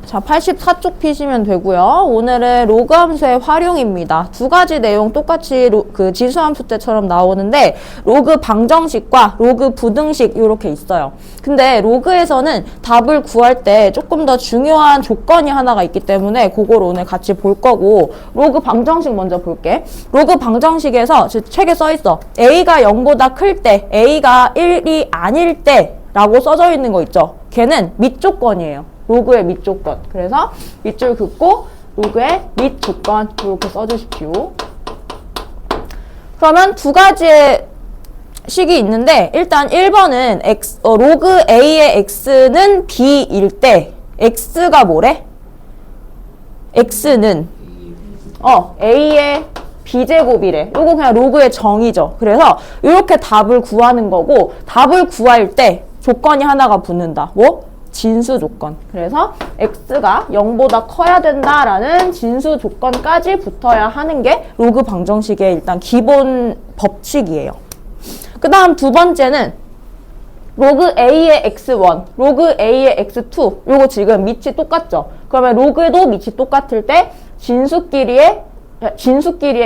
자, 84쪽 피시면 되고요. 오늘은 로그 함수의 활용입니다. 두 가지 내용 똑같이 그 지수함수 때처럼 나오는데 로그 방정식과 로그 부등식 이렇게 있어요. 근데 로그에서는 답을 구할 때 조금 더 중요한 조건이 하나가 있기 때문에 그걸 오늘 같이 볼 거고 로그 방정식 먼저 볼게. 로그 방정식에서 책에 써 있어. A가 0보다 클 때, A가 1이 아닐 때 라고 써져 있는 거 있죠. 걔는 밑조건이에요. 로그의 밑조건. 그래서 밑줄 긋고 로그의 밑조건 이렇게 써주십시오. 그러면 두 가지의 식이 있는데 일단 1번은 로그 A의 X는 B일 때 X가 뭐래? X는 A의 B제곱이래. 요거 그냥 로그의 정의죠. 그래서 이렇게 답을 구하는 거고 답을 구할 때 조건이 하나가 붙는다. 뭐? 진수 조건. 그래서 x가 0보다 커야 된다라는 진수 조건까지 붙어야 하는 게 로그 방정식의 일단 기본 법칙이에요. 그 다음 두 번째는 로그 a의 x1, 로그 a의 x2. 요거 지금 밑이 똑같죠? 그러면 로그도 밑이 똑같을 때 진수끼리의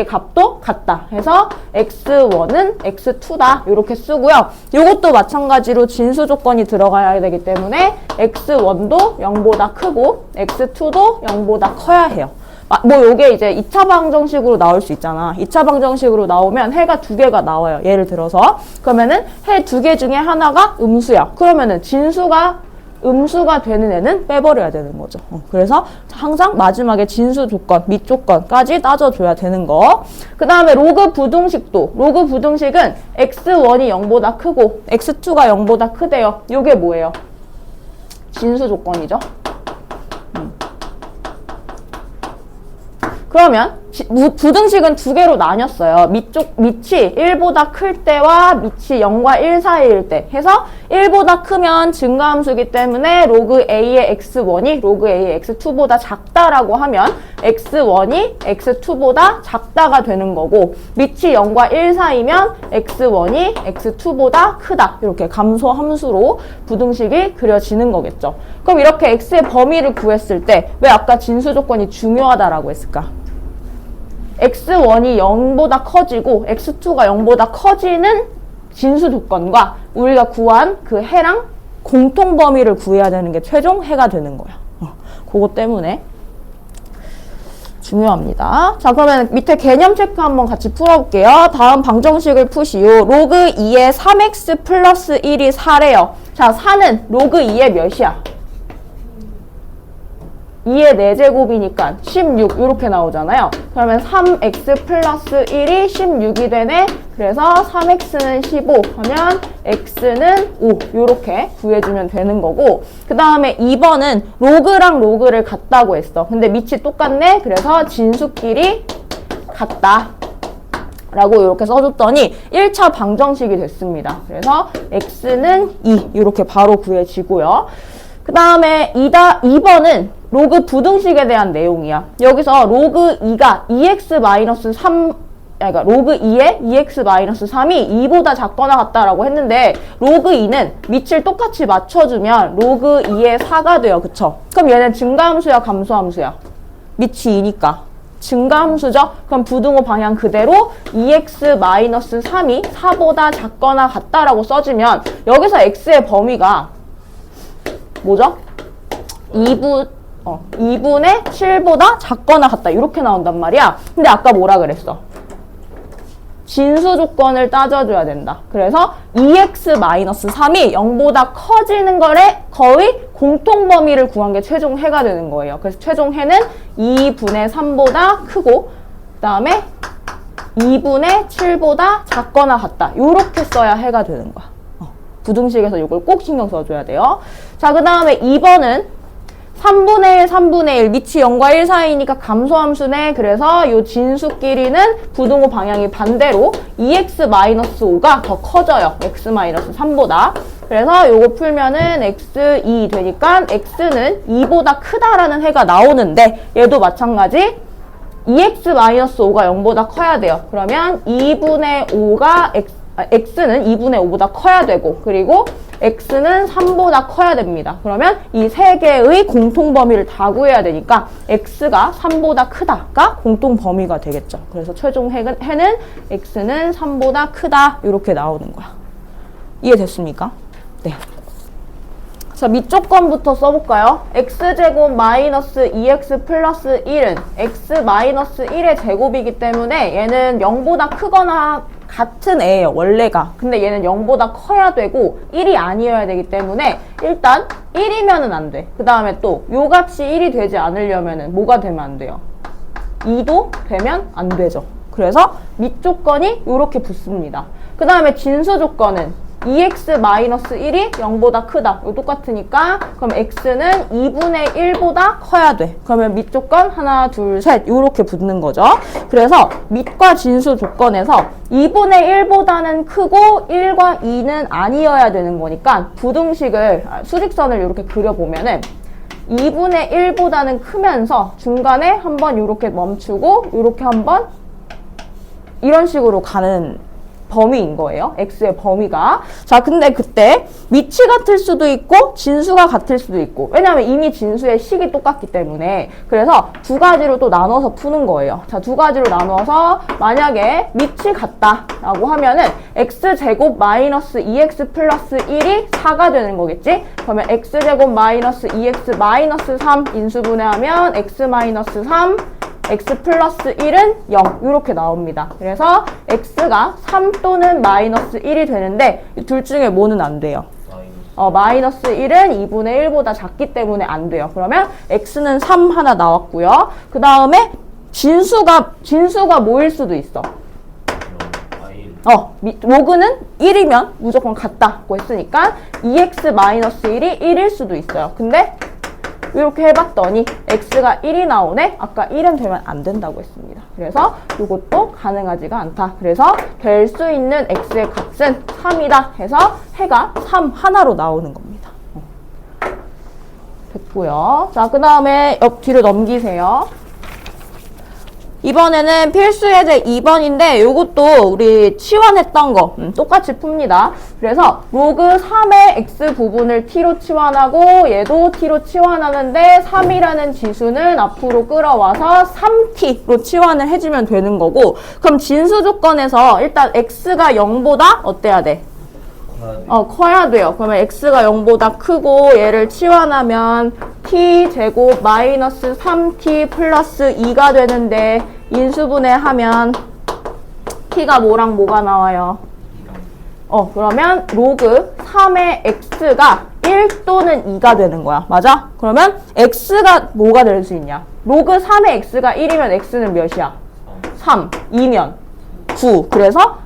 값도 같다. 해서 x1은 x2다. 이렇게 쓰고요. 이것도 마찬가지로 진수 조건이 들어가야 되기 때문에 x1도 0보다 크고 x2도 0보다 커야 해요. 뭐 요게 이제 2차 방정식으로 나올 수 있잖아. 2차 방정식으로 나오면 해가 두 개가 나와요. 예를 들어서. 그러면은 해 두 개 중에 하나가 음수야. 그러면은 진수가 음수가 되는 애는 빼버려야 되는 거죠. 그래서 항상 마지막에 진수 조건, 밑 조건까지 따져줘야 되는 거. 그 다음에 로그 부등식도. 로그 부등식은 x1이 0보다 크고 x2가 0보다 크대요. 요게 뭐예요? 진수 조건이죠. 그러면 부등식은 두 개로 나뉘었어요. 밑이 1보다 클 때와 밑이 0과 1 사이일 때 해서 1보다 크면 증가함수이기 때문에 로그 a의 x1이 로그 a의 x2보다 작다라고 하면 x1이 x2보다 작다가 되는 거고 밑이 0과 1 사이면 x1이 x2보다 크다. 이렇게 감소함수로 부등식이 그려지는 거겠죠. 그럼 이렇게 x의 범위를 구했을 때 왜 아까 진수 조건이 중요하다라고 했을까? x1이 0보다 커지고 x2가 0보다 커지는 진수 조건과 우리가 구한 그 해랑 공통 범위를 구해야 되는 게 최종 해가 되는 거야. 그것 때문에 중요합니다. 자, 그러면 밑에 개념 체크 한번 같이 풀어볼게요. 다음 방정식을 푸시오. 로그 2의 3x 플러스 1이 4래요. 자, 4는 로그 2의 몇이야? 2의 4제곱이니까 16 이렇게 나오잖아요. 그러면 3x 플러스 1이 16이 되네. 그래서 3x는 15 하면 x는 5 이렇게 구해주면 되는 거고 그 다음에 2번은 로그랑 로그를 같다고 했어. 근데 밑이 똑같네. 그래서 진수끼리 같다. 라고 이렇게 써줬더니 1차 방정식이 됐습니다. 그래서 x는 2 이렇게 바로 구해지고요. 그 다음에 2번은 로그 부등식에 대한 내용이야. 여기서 로그 2가 2x-3 그러니까 로그 2에 2x-3이 2보다 작거나 같다라고 했는데 로그 2는 밑을 똑같이 맞춰주면 로그 2의 4가 돼요. 그쵸? 그럼 얘는 증가함수야 감소함수야? 밑이 2니까 증가함수죠? 그럼 부등호 방향 그대로 2x-3이 4보다 작거나 같다라고 써주면 여기서 x의 범위가 뭐죠? 2분의 7보다 작거나 같다. 이렇게 나온단 말이야. 근데 아까 뭐라 그랬어? 진수 조건을 따져줘야 된다. 그래서 2x-3이 0보다 커지는 거래 거의 공통 범위를 구한 게 최종 해가 되는 거예요. 그래서 최종 해는 2분의 3보다 크고 그 다음에 2분의 7보다 작거나 같다. 이렇게 써야 해가 되는 거야. 부등식에서 이걸 꼭 신경 써줘야 돼요. 자, 그 다음에 2번은 3분의 1, 3분의 1, 밑이 0과 1 사이니까 감소함수네. 그래서 이 진수끼리는 부등호 방향이 반대로 2x-5가 더 커져요. x-3보다. 그래서 요거 풀면은 x2 되니까 x는 2보다 크다라는 해가 나오는데 얘도 마찬가지 2x-5가 0보다 커야 돼요. 그러면 2분의 5가 x는 2분의 5보다 커야 되고, 그리고 x는 3보다 커야 됩니다. 그러면 이 세 개의 공통 범위를 다 구해야 되니까 x가 3보다 크다가 공통 범위가 되겠죠. 그래서 최종 해는 x는 3보다 크다 이렇게 나오는 거야. 이해됐습니까? 네. 자, 밑조건부터 써볼까요? x제곱 마이너스 2x 플러스 1은 x 마이너스 1의 제곱이기 때문에 얘는 0보다 크거나 같은 애예요, 원래가. 근데 얘는 0보다 커야 되고 1이 아니어야 되기 때문에 일단 1이면은 안 돼. 그 다음에 또 요 값이 1이 되지 않으려면은 뭐가 되면 안 돼요? 2도 되면 안 되죠. 그래서 밑조건이 요렇게 붙습니다. 그 다음에 진수 조건은 2x-1이 0보다 크다. 이거 똑같으니까 그럼 x는 2분의 1보다 커야 돼. 그러면 밑조건 하나, 둘, 셋 이렇게 붙는 거죠. 그래서 밑과 진수 조건에서 2분의 1보다는 크고 1과 2는 아니어야 되는 거니까 부등식을, 수직선을 이렇게 그려보면은 2분의 1보다는 크면서 중간에 한번 이렇게 멈추고 이렇게 한번 이런 식으로 가는 범위인 거예요. x의 범위가. 자, 근데 그때 밑이 같을 수도 있고 진수가 같을 수도 있고, 왜냐하면 이미 진수의 식이 똑같기 때문에. 그래서 두 가지로 또 나눠서 푸는 거예요. 자, 두 가지로 나눠서 만약에 밑이 같다라고 하면은 x제곱 마이너스 2x 플러스 1이 4가 되는 거겠지? 그러면 x제곱 마이너스 2x 마이너스 3 인수분해하면 x 마이너스 3 x 플러스 1은 0 이렇게 나옵니다. 그래서 x가 3 또는 마이너스 1이 되는데 둘 중에 뭐는 안 돼요? 마이너스 1은 2분의 1보다 작기 때문에 안 돼요. 그러면 x는 3 하나 나왔고요. 그 다음에 진수가 뭐일 수도 있어? 로그는 1이면 무조건 같다고 했으니까 2x-1이 1일 수도 있어요. 근데 이렇게 해봤더니 x가 1이 나오네? 아까 1은 되면 안 된다고 했습니다. 그래서 이것도 가능하지가 않다. 그래서 될 수 있는 x의 값은 3이다 해서 해가 3 하나로 나오는 겁니다. 됐고요. 자, 그 다음에 옆 뒤로 넘기세요. 이번에는 필수 예제 2번인데 이것도 우리 치환했던 거 똑같이 풉니다. 그래서 로그 3의 x 부분을 t로 치환하고 얘도 t로 치환하는데 3이라는 지수는 앞으로 끌어와서 3t로 치환을 해주면 되는 거고, 그럼 진수 조건에서 일단 x가 0보다 어때야 돼? 커야 돼요. 그러면 x가 0보다 크고 얘를 치환하면 t제곱 마이너스 3t 플러스 2가 되는데 인수분해하면 t가 뭐랑 뭐가 나와요? 그러면 로그 3의 x가 1 또는 2가 되는 거야. 맞아? 그러면 x가 뭐가 될 수 있냐? 로그 3의 x가 1이면 x는 몇이야? 3. 2면 9. 그래서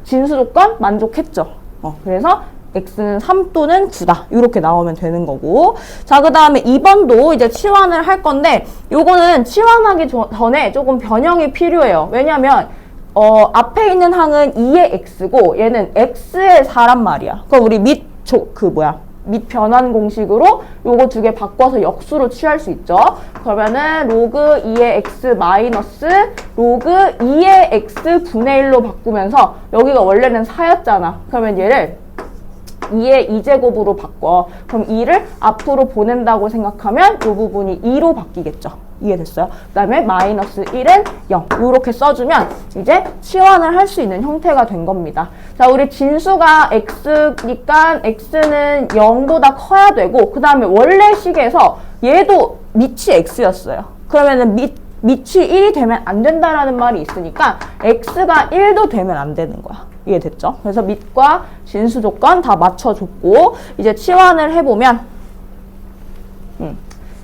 진수 조건 만족했죠. 그래서 x는 3 또는 9다. 이렇게 나오면 되는 거고. 자, 그 다음에 2번도 이제 치환을 할 건데 요거는 치환하기 전에 조금 변형이 필요해요. 왜냐면 앞에 있는 항은 2의 x고 얘는 x의 4란 말이야. 그럼 우리 밑 변환 공식으로 요거 두 개 바꿔서 역수로 취할 수 있죠. 그러면은 로그 2의 x 마이너스 로그 2의 x 분의 1로 바꾸면서 여기가 원래는 4였잖아. 그러면 얘를 2의 2제곱으로 바꿔. 그럼 2를 앞으로 보낸다고 생각하면 이 부분이 2로 바뀌겠죠. 이해됐어요? 그 다음에 마이너스 1은 0 이렇게 써주면 이제 치환을 할 수 있는 형태가 된 겁니다. 자, 우리 진수가 x니까 x는 0보다 커야 되고, 그 다음에 원래 식에서 얘도 밑이 x였어요. 그러면은 밑이 1이 되면 안 된다라는 말이 있으니까 x가 1도 되면 안 되는 거야. 이해됐죠? 그래서 밑과 진수 조건 다 맞춰줬고 이제 치환을 해보면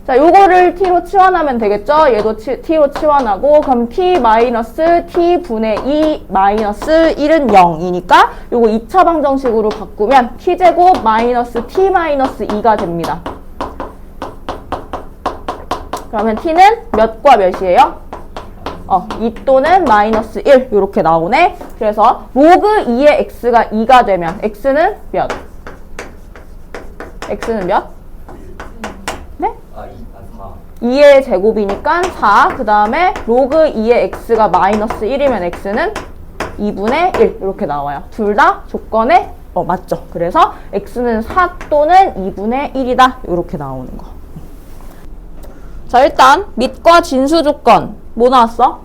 자, 요거를 t로 치환하면 되겠죠? 얘도 t로 치환하고 그럼 t 마이너스 t 분의 2 마이너스 1은 0이니까 요거 2차 방정식으로 바꾸면 t제곱 마이너스 t 마이너스 2가 됩니다. 그러면 t는 몇과 몇이에요? 2 또는 마이너스 1 이렇게 나오네. 그래서 로그 2의 x가 2가 되면 x는 몇? x는 몇? 네? 2의 제곱이니까 4. 그 다음에 로그 2의 x가 마이너스 1이면 x는 2분의 1 이렇게 나와요. 둘 다 조건에 맞죠. 그래서 x는 4 또는 2분의 1이다. 이렇게 나오는 거. 자, 일단 밑과 진수 조건 뭐 나왔어?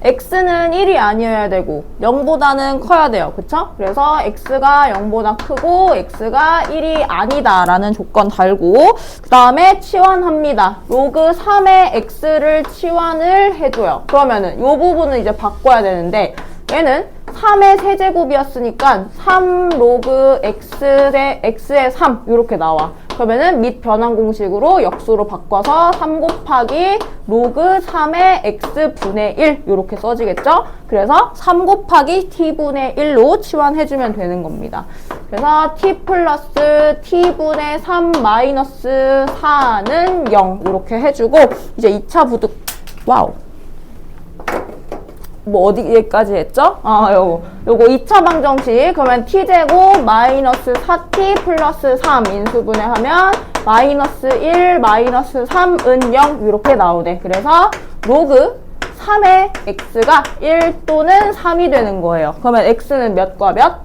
x는 1이 아니어야 되고 0보다는 커야 돼요. 그쵸? 그래서 x가 0보다 크고 x가 1이 아니다 라는 조건 달고 그 다음에 치환합니다. 로그 3의 x를 치환을 해줘요. 그러면은 이 부분은 이제 바꿔야 되는데 얘는 3의 세제곱이었으니까 3 로그 x의 3 이렇게 나와. 그러면은 밑 변환 공식으로 역수로 바꿔서 3 곱하기 로그 3의 x분의 1 이렇게 써지겠죠? 그래서 3 곱하기 t분의 1로 치환해주면 되는 겁니다. 그래서 t 플러스 t분의 3 마이너스 4는 0 이렇게 해주고 이제 2차 부득 와우 뭐 어디까지 했죠? 요거 2차 방정식 그러면 t제곱 마이너스 4t 플러스 3 인수분해하면 마이너스 1 마이너스 3은 0 이렇게 나오네. 그래서 로그 3의 x가 1 또는 3이 되는 거예요. 그러면 x는 몇과 몇?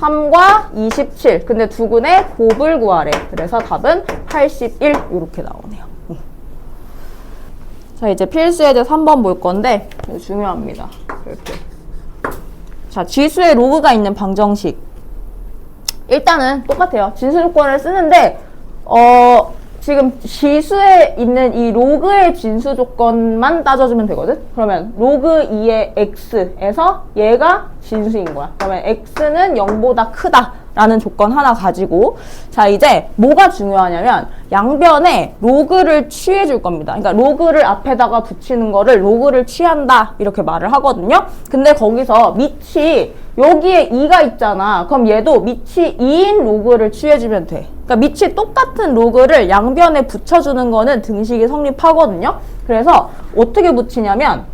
3과 27. 근데 두근의 곱을 구하래. 그래서 답은 81 이렇게 나오네요. 자, 이제 필수에 대해 3번 볼 건데 이거 중요합니다. 이렇게. 자, 지수에 로그가 있는 방정식. 일단은 똑같아요. 진수 조건을 쓰는데 지금 지수에 있는 이 로그의 진수 조건만 따져주면 되거든? 그러면 로그 2의 x에서 얘가 진수인 거야. 그러면 x는 0보다 크다 라는 조건 하나 가지고 자, 이제 뭐가 중요하냐면 양변에 로그를 취해 줄 겁니다. 그러니까 로그를 앞에다가 붙이는 거를 로그를 취한다 이렇게 말을 하거든요. 근데 거기서 밑이 여기에 2가 있잖아. 그럼 얘도 밑이 2인 로그를 취해주면 돼. 그러니까 밑이 똑같은 로그를 양변에 붙여주는 거는 등식이 성립하거든요. 그래서 어떻게 붙이냐면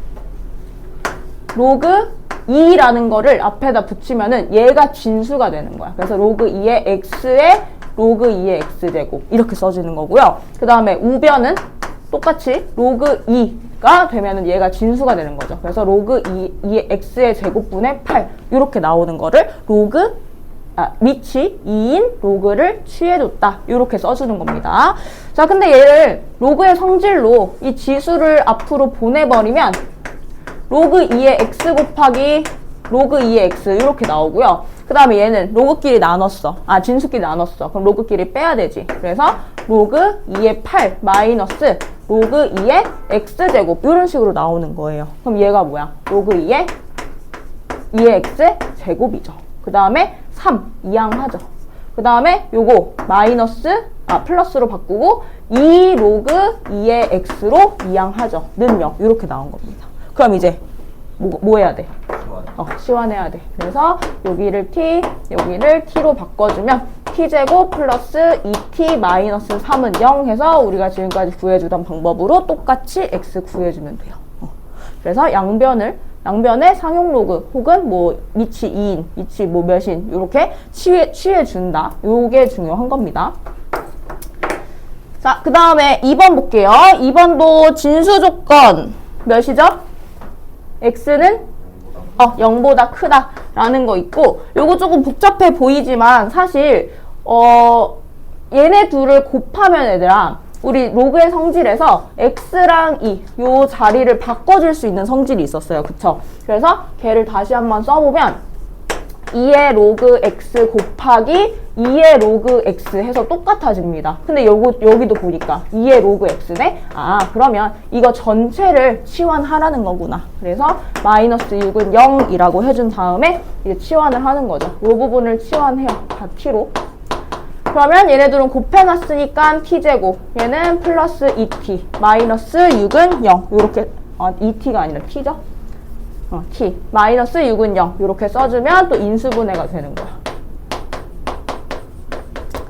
로그 2라는 거를 앞에다 붙이면은 얘가 진수가 되는 거야. 그래서 로그 2의 x에 로그 2의 x제곱 이렇게 써지는 거고요. 그 다음에 우변은 똑같이 로그 2가 되면은 얘가 진수가 되는 거죠. 그래서 로그 2의 x의 제곱분의 8 이렇게 나오는 거를 로그 밑이 2인 로그를 취해줬다 이렇게 써주는 겁니다. 자, 근데 얘를 로그의 성질로 이 지수를 앞으로 보내버리면 로그 2의 x 곱하기 로그 2의 x 이렇게 나오고요. 그 다음에 얘는 로그끼리 나눴어. 진수끼리 나눴어. 그럼 로그끼리 빼야 되지. 그래서 로그 2의 8 마이너스 로그 2의 x제곱 이런 식으로 나오는 거예요. 그럼 얘가 뭐야? 로그 2의 x 제곱이죠. 그 다음에 3 이항하죠. 그 다음에 요거 마이너스 플러스로 바꾸고 2 로그 2의 x로 이항하죠. 는 0 이렇게 나온 겁니다. 그럼 이제 뭐 해야 돼? 시환해야 돼. 그래서 여기를 t, 여기를 t로 바꿔주면 t제곱 플러스 2t 마이너스 3은 0 해서 우리가 지금까지 구해주던 방법으로 똑같이 x 구해주면 돼요. 그래서 양변에 상용 로그 혹은 뭐 밑이 2인, 밑이 뭐 몇인 이렇게 취해준다. 요게 중요한 겁니다. 자, 그 다음에 2번 볼게요. 2번도 진수 조건 몇이죠? x는 0보다 크다라는 거 있고 요거 조금 복잡해 보이지만 사실 얘네 둘을 곱하면 얘들아 우리 로그의 성질에서 x랑 2 요 자리를 바꿔줄 수 있는 성질이 있었어요. 그쵸? 그래서 걔를 다시 한번 써보면 2의 로그 x 곱하기 2의 로그 x 해서 똑같아집니다. 근데 여기도 보니까 2의 로그 x네? 그러면 이거 전체를 치환하라는 거구나. 그래서 마이너스 6은 0이라고 해준 다음에 이제 치환을 하는 거죠. 이 부분을 치환해요. 다 t로. 그러면 얘네들은 곱해놨으니까 t제곱. 얘는 플러스 2t. 마이너스 6은 0. 요렇게, 2t가 아니라 t죠? t. 마이너스 6은 0. 이렇게 써주면 또 인수분해가 되는 거야.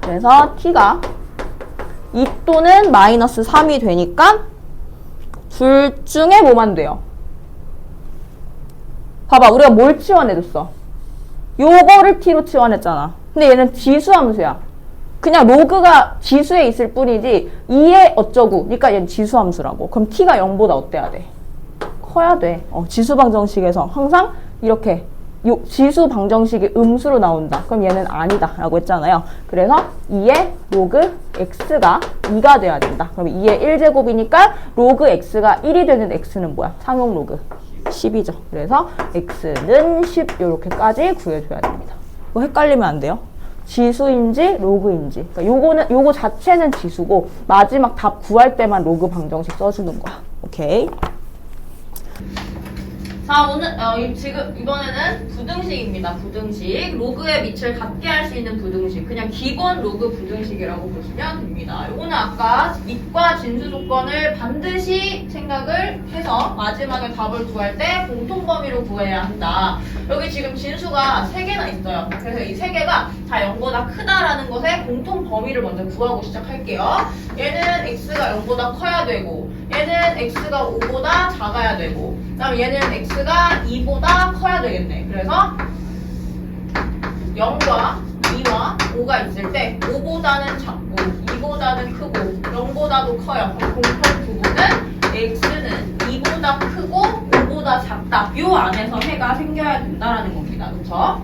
그래서 t가 2 또는 마이너스 3이 되니까 둘 중에 뭐만 돼요? 봐봐. 우리가 뭘 치환해줬어? 요거를 t로 치환했잖아. 근데 얘는 지수함수야. 그냥 로그가 지수에 있을 뿐이지 2의 어쩌고. 그러니까 얘는 지수함수라고. 그럼 t가 0보다 어때야 돼? 커야 돼. 지수 방정식에서 항상 이렇게 지수 방정식이 음수로 나온다. 그럼 얘는 아니다 라고 했잖아요. 그래서 2의 로그 x가 2가 돼야 된다. 그럼 2의 1제곱이니까 로그 x가 1이 되는 x는 뭐야? 상용 로그 10이죠. 그래서 x는 10 이렇게까지 구해줘야 됩니다. 뭐 헷갈리면 안 돼요. 지수인지 로그인지. 그러니까 요거 자체는 지수고 마지막 답 구할 때만 로그 방정식 써주는 거야. 오케이. 자, 오늘 지금 이번에는 부등식입니다. 부등식. 로그의 밑을 같게 할 수 있는 부등식. 그냥 기본 로그 부등식이라고 보시면 됩니다. 요거는 아까 밑과 진수 조건을 반드시 생각을 해서 마지막에 답을 구할 때 공통 범위로 구해야 한다. 여기 지금 진수가 3개나 있어요. 그래서 이 3개가 다 0보다 크다라는 것의 공통 범위를 먼저 구하고 시작할게요. 얘는 x가 0보다 커야 되고, 얘는 x가 5보다 작아야 되고, 그 다음에 얘는 x가 2보다 커야 되겠네. 그래서 0과 2와 5가 있을 때 5보다는 작고 2보다는 크고 0보다도 커요. 그럼 공통 부분은 x는 2보다 크고 5보다 작다. 요 안에서 해가 생겨야 된다라는 겁니다. 그쵸?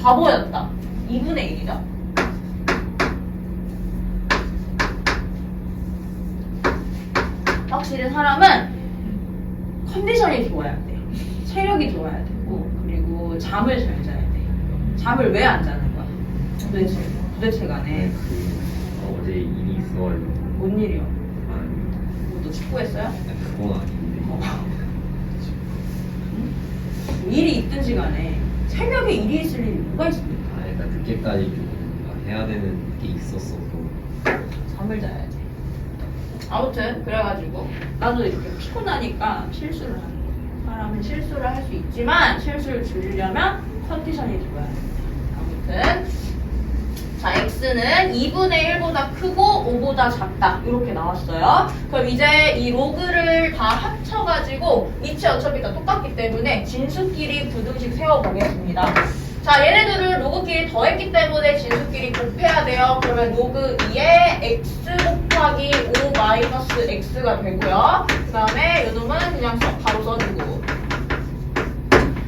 바보였다. 2분의 1이다. 확실히 사람은 컨디션이 좋아야 돼요. 체력이 좋아야 되고, 그리고 잠을 잘 자야 돼요. 잠을 왜 안 자는 거야? 도대체 간에. 어제 일이 있어가지고. 뭔 일이요? 아니, 너 축구했어요? 그건 아닌데. 일이 있든지 간에 새벽에 일이 있을 일이 뭐가 있습니까? 그러니까 늦게까지 좀 해야 되는 게 있었어. 잠을 자야지. 아무튼 그래가지고 나도 이렇게 피곤하니까 실수를 하는 거예요. 사람은 실수를 할 수 있지만 실수를 줄이려면 컨디션이 좋아야 돼요. 아무튼 자, x는 2분의 1보다 크고 5보다 작다. 이렇게 나왔어요. 그럼 이제 이 로그를 다 합쳐가지고 위치 어차피 다 똑같기 때문에 진수끼리 부등식 세워보겠습니다. 자, 얘네들을 로그끼리 더했기 때문에 진수끼리 곱해야 돼요. 그러면 로그 2에 x 곱하기 5 마이너스 x가 되고요. 그 다음에 요놈은 그냥 바로 써주고.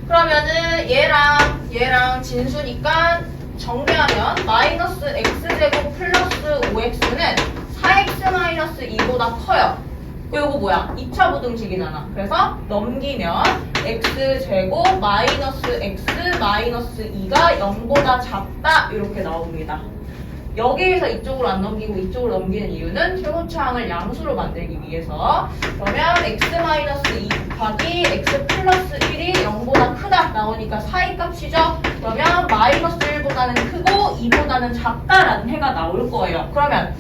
그러면은 얘랑 진수니까 정리하면 마이너스 x제곱 플러스 5x는 4x 마이너스 2보다 커요. 이거 뭐야? 2차 부등식이잖아. 그래서 넘기면 x제곱 마이너스 x 마이너스 2가 0보다 작다 이렇게 나옵니다. 여기에서 이쪽으로 안 넘기고 이쪽으로 넘기는 이유는 최고차항을 양수로 만들기 위해서. 그러면 x 마이너스 2 곱하기 x 플러스 1이 0보다 크다 나오니까 사이 값이죠. 그러면 마이너스 1보다는 크고 2보다는 작다라는 해가 나올 거예요. 그러면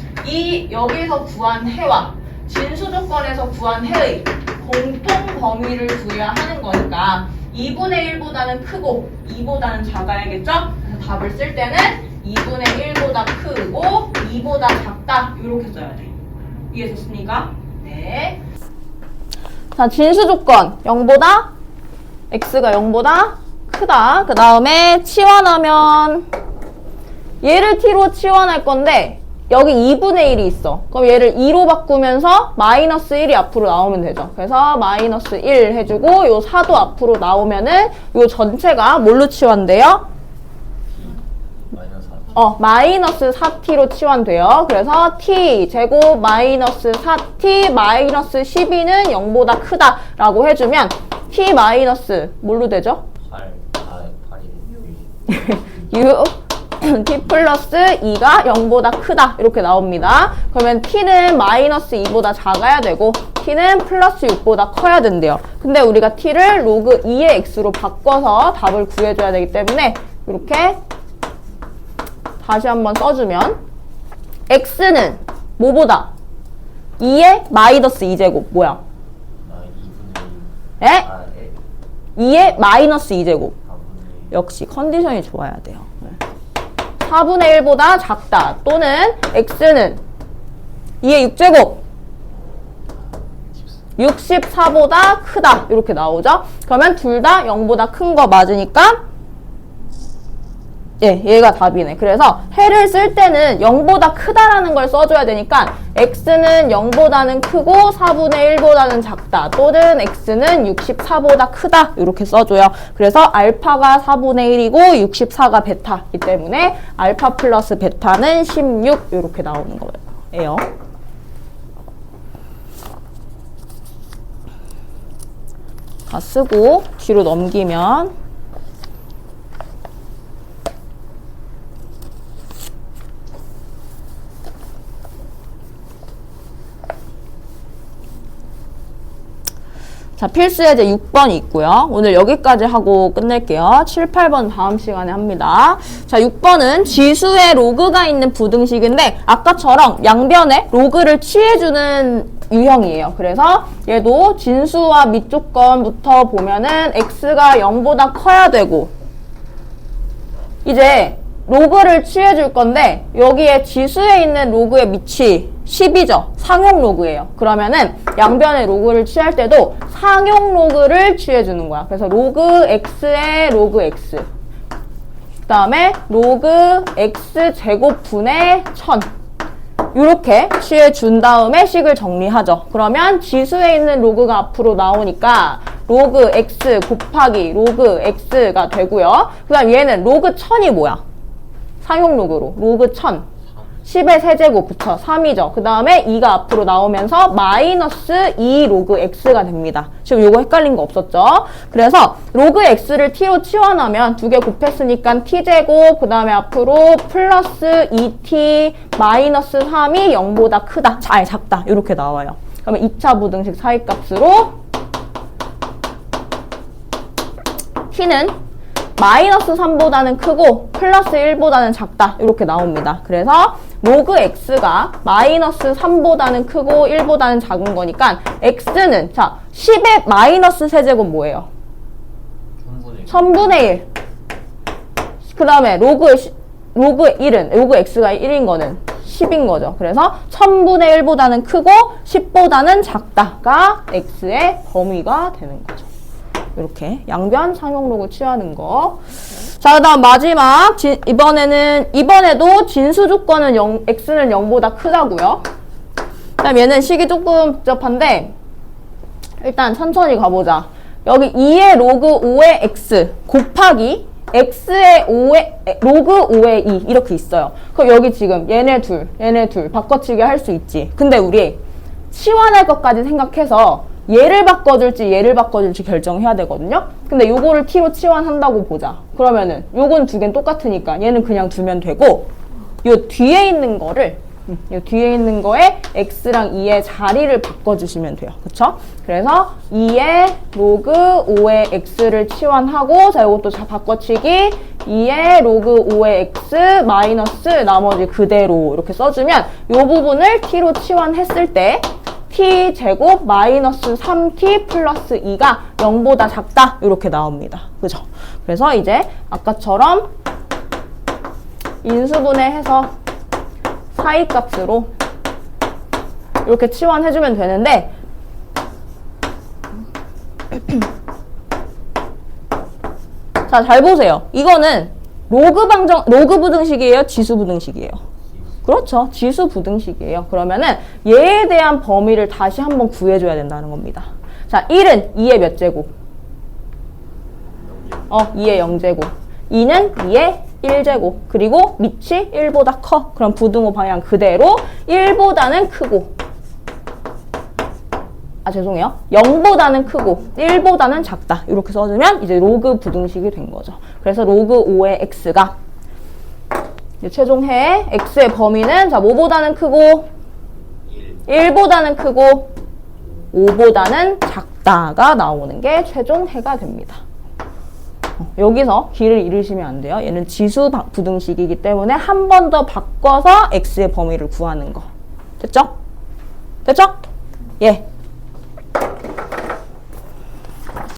여기서 구한 해와 진수 조건에서 구한 해의 공통 범위를 구해야 하는 거니까 2분의 1보다는 크고 2보다는 작아야겠죠? 그래서 답을 쓸 때는 2분의 1보다 크고 2보다 작다 이렇게 써야 돼. 이해됐습니까? 네. 자, 진수 조건 0보다 x가 0보다 크다. 그 다음에 치환하면 얘를 t로 치환할 건데 여기 2분의 1이 있어. 그럼 얘를 2로 바꾸면서 마이너스 1이 앞으로 나오면 되죠. 그래서 마이너스 1 해주고 요 4도 앞으로 나오면은 요 전체가 뭘로 치환돼요? 마이너스 4t로 치환돼요. 그래서 t 제곱 마이너스 4t 마이너스 12는 0보다 크다라고 해주면 t 마이너스 뭘로 되죠? 8이 t 플러스 2가 0보다 크다 이렇게 나옵니다. 그러면 t는 마이너스 2보다 작아야 되고 t는 플러스 6보다 커야 된대요. 근데 우리가 t를 로그 2의 x로 바꿔서 답을 구해줘야 되기 때문에 이렇게 다시 한번 써주면 x는 뭐보다? 2의 마이너스 2제곱 뭐야? 2의 마이너스 2제곱 역시 컨디션이 좋아야 돼요. 4분의 1보다 작다 또는 x는 2의 6제곱 64보다 크다 이렇게 나오죠. 그러면 둘 다 0보다 큰 거 맞으니까 예, 얘가 답이네. 그래서 해를 쓸 때는 0보다 크다라는 걸 써줘야 되니까 x는 0보다는 크고 4분의 1보다는 작다. 또는 x는 64보다 크다. 이렇게 써줘요. 그래서 알파가 4분의 1이고 64가 베타이기 때문에 알파 플러스 베타는 16 이렇게 나오는 거예요. 다 쓰고 뒤로 넘기면 자, 필수 예제 6번이 있고요. 오늘 여기까지 하고 끝낼게요. 7, 8번 다음 시간에 합니다. 자, 6번은 지수에 로그가 있는 부등식인데 아까처럼 양변에 로그를 취해주는 유형이에요. 그래서 얘도 진수와 밑조건부터 보면은 x가 0보다 커야 되고 이제 로그를 취해줄 건데 여기에 지수에 있는 로그의 밑이 10이죠. 상용 로그예요. 그러면은 양변의 로그를 취할 때도 상용 로그를 취해주는 거야. 그래서 로그 x의 로그 x 그 다음에 로그 x 제곱분의 1000 이렇게 취해준 다음에 식을 정리하죠. 그러면 지수에 있는 로그가 앞으로 나오니까 로그 x 곱하기 로그 x가 되고요. 그 다음 얘는 로그 1000이 뭐야? 상용 로그로 로그 1000 10의 세제곱 그쵸 3이죠. 그 다음에 2가 앞으로 나오면서 마이너스 2 로그 x가 됩니다. 지금 요거 헷갈린 거 없었죠? 그래서 로그 x를 t로 치환하면 두 개 곱했으니까 t제곱 그 다음에 앞으로 플러스 2t 마이너스 3이 0보다 크다 작다 이렇게 나와요. 그러면 2차 부등식 사이값으로 t는 마이너스 3보다는 크고 플러스 1보다는 작다 이렇게 나옵니다. 그래서 로그 x가 마이너스 3보다는 크고 1보다는 작은 거니까 x는 자 10의 마이너스 세제곱 뭐예요? 1000분의 1. 그 다음에 로그 1은 로그 x가 1인 거는 10인 거죠. 그래서 1000분의 1보다는 크고 10보다는 작다가 x의 범위가 되는 거죠. 이렇게 양변 상용 로그 취하는 거. 자, 그 다음 마지막 이번에도 진수 조건은 x는 0보다 크다고요. 그 다음 얘는 식이 조금 복잡한데 일단 천천히 가보자. 여기 2의 로그 5의 x 곱하기 x의 5의 로그 5의 2 이렇게 있어요. 그럼 여기 지금 얘네 둘 바꿔치기 할 수 있지. 근데 우리 치환할 것까지 생각해서 얘를 바꿔줄지 결정해야 되거든요. 근데 요거를 t로 치환한다고 보자. 그러면은 요건 두 개는 똑같으니까 얘는 그냥 두면 되고 요 뒤에 있는 거에 x랑 2의 자리를 바꿔주시면 돼요. 그쵸? 그래서 2의 로그 5의 x를 치환하고 자 요것도 바꿔치기 2의 로그 5의 x 마이너스 나머지 그대로 이렇게 써주면 요 부분을 t로 치환했을 때 t제곱 마이너스 3t 플러스 2가 0보다 작다 이렇게 나옵니다. 그죠? 그래서 이제 아까처럼 인수분해해서 사이값으로 이렇게 치환해주면 되는데 자, 잘 보세요. 이거는 로그 부등식이에요? 지수 부등식이에요? 그렇죠. 지수 부등식이에요. 그러면은 얘에 대한 범위를 다시 한번 구해줘야 된다는 겁니다. 자, 1은 2의 몇 제곱? 2의 0제곱. 2는 2의 1제곱. 그리고 밑이 1보다 커. 그럼 부등호 방향 그대로 1보다는 크고 죄송해요. 0보다는 크고 1보다는 작다. 이렇게 써주면 이제 로그 부등식이 된 거죠. 그래서 로그 5의 x가 최종해 x의 범위는 자 뭐보다는 크고 1보다는 크고 5보다는 작다가 나오는 게 최종해가 됩니다. 여기서 길을 잃으시면 안 돼요. 얘는 지수 부등식이기 때문에 한 번 더 바꿔서 x의 범위를 구하는 거. 됐죠? 됐죠? 예.